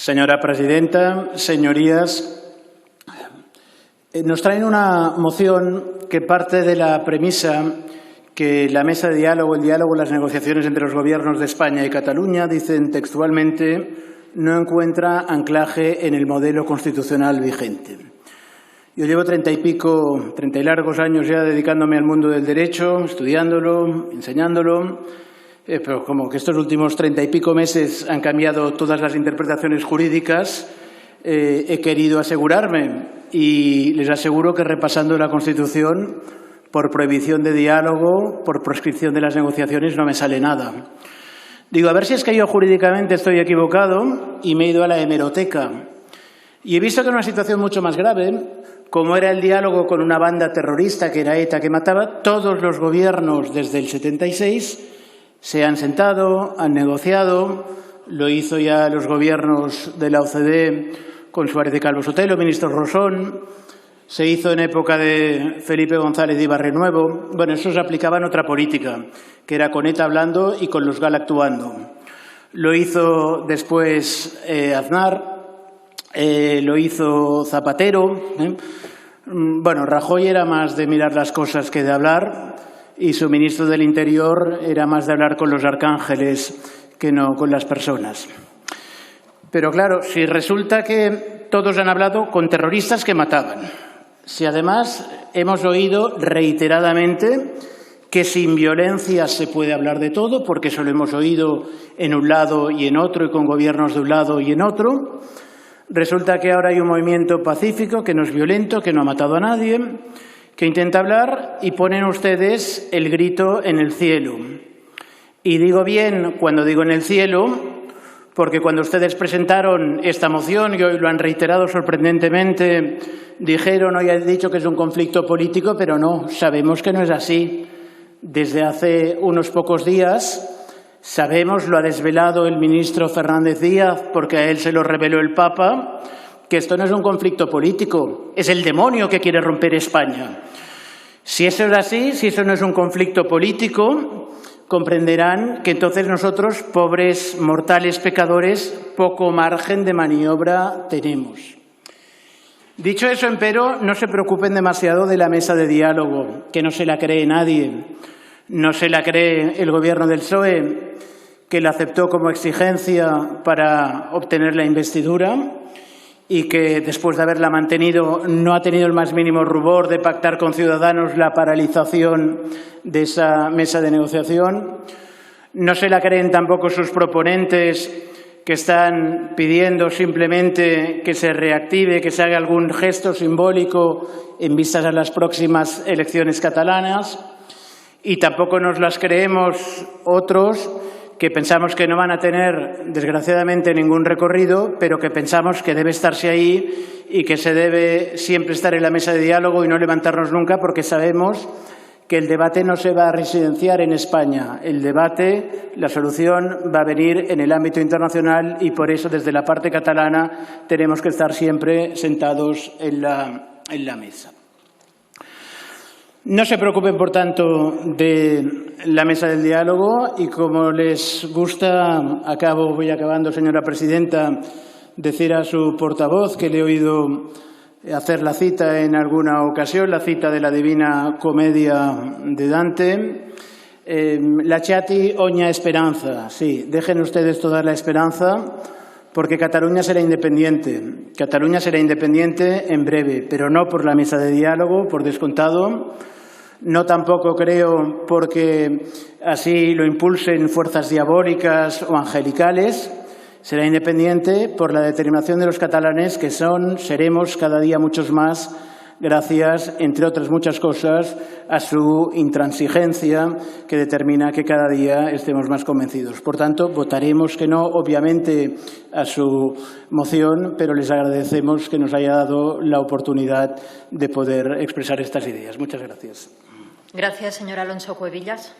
Señora presidenta, señorías, nos traen una moción que parte de la premisa que la mesa de diálogo, el diálogo, las negociaciones entre los gobiernos de España y Cataluña, dicen textualmente, no encuentra anclaje en el modelo constitucional vigente. Yo llevo 30 y largos años ya dedicándome al mundo del derecho, estudiándolo, enseñándolo, pero como que estos últimos 30 y pico meses han cambiado todas las interpretaciones jurídicas, he querido asegurarme y les aseguro que repasando la Constitución, por prohibición de diálogo, por proscripción de las negociaciones, no me sale nada. Digo, a ver si es que yo jurídicamente estoy equivocado y me he ido a la hemeroteca. Y he visto que en una situación mucho más grave, como era el diálogo con una banda terrorista que era ETA que mataba, todos los gobiernos desde el 76 se han sentado, han negociado, lo hizo ya los gobiernos de la OCDE con Suárez de Calvo Sotelo, ministro Rosón, se hizo en época de Felipe González de Ibarrenuevo. Bueno, esos aplicaban otra política, que era con ETA hablando y con los GAL actuando. Lo hizo después Aznar, lo hizo Zapatero. Bueno, Rajoy era más de mirar las cosas que de hablar y su ministro del Interior era más de hablar con los arcángeles que no con las personas. Pero claro, si resulta que todos han hablado con terroristas que mataban, si además hemos oído reiteradamente que sin violencia se puede hablar de todo, porque eso lo hemos oído en un lado y en otro y con gobiernos de un lado y en otro, resulta que ahora hay un movimiento pacífico que no es violento, que no ha matado a nadie, que intenta hablar y ponen ustedes el grito en el cielo. Y digo bien cuando digo en el cielo, porque cuando ustedes presentaron esta moción, y hoy lo han reiterado sorprendentemente, dijeron, hoy han dicho que es un conflicto político, pero no, sabemos que no es así. Desde hace unos pocos días, sabemos, lo ha desvelado el ministro Fernández Díaz, porque a él se lo reveló el Papa, que esto no es un conflicto político, es el demonio que quiere romper España. Si eso es así, si eso no es un conflicto político, comprenderán que entonces nosotros, pobres mortales pecadores, poco margen de maniobra tenemos. Dicho eso, empero, no se preocupen demasiado de la mesa de diálogo, que no se la cree nadie. No se la cree el Gobierno del PSOE, que la aceptó como exigencia para obtener la investidura y que, después de haberla mantenido, no ha tenido el más mínimo rubor de pactar con Ciudadanos la paralización de esa mesa de negociación. No se la creen tampoco sus proponentes, que están pidiendo simplemente que se reactive, que se haga algún gesto simbólico en vistas a las próximas elecciones catalanas. Y tampoco nos las creemos otros que pensamos que no van a tener, desgraciadamente, ningún recorrido, pero que pensamos que debe estarse ahí y que se debe siempre estar en la mesa de diálogo y no levantarnos nunca, porque sabemos que el debate no se va a residenciar en España. El debate, la solución va a venir en el ámbito internacional y por eso desde la parte catalana tenemos que estar siempre sentados en la mesa. No se preocupen, por tanto, de la mesa del diálogo y como les gusta, voy acabando, señora presidenta, decir a su portavoz que le he oído hacer la cita en alguna ocasión, la cita de la Divina Comedia de Dante. Lasciati ogni speranza. Sí, dejen ustedes toda la esperanza porque Cataluña será independiente. Cataluña será independiente en breve, pero no por la mesa de diálogo, por descontado. No tampoco creo porque así lo impulsen fuerzas diabólicas o angelicales. Será independiente por la determinación de los catalanes, que seremos cada día muchos más, gracias, entre otras muchas cosas, a su intransigencia, que determina que cada día estemos más convencidos. Por tanto, votaremos que no, obviamente, a su moción, pero les agradecemos que nos haya dado la oportunidad de poder expresar estas ideas. Muchas gracias. Gracias, señor Alonso Cuevillas.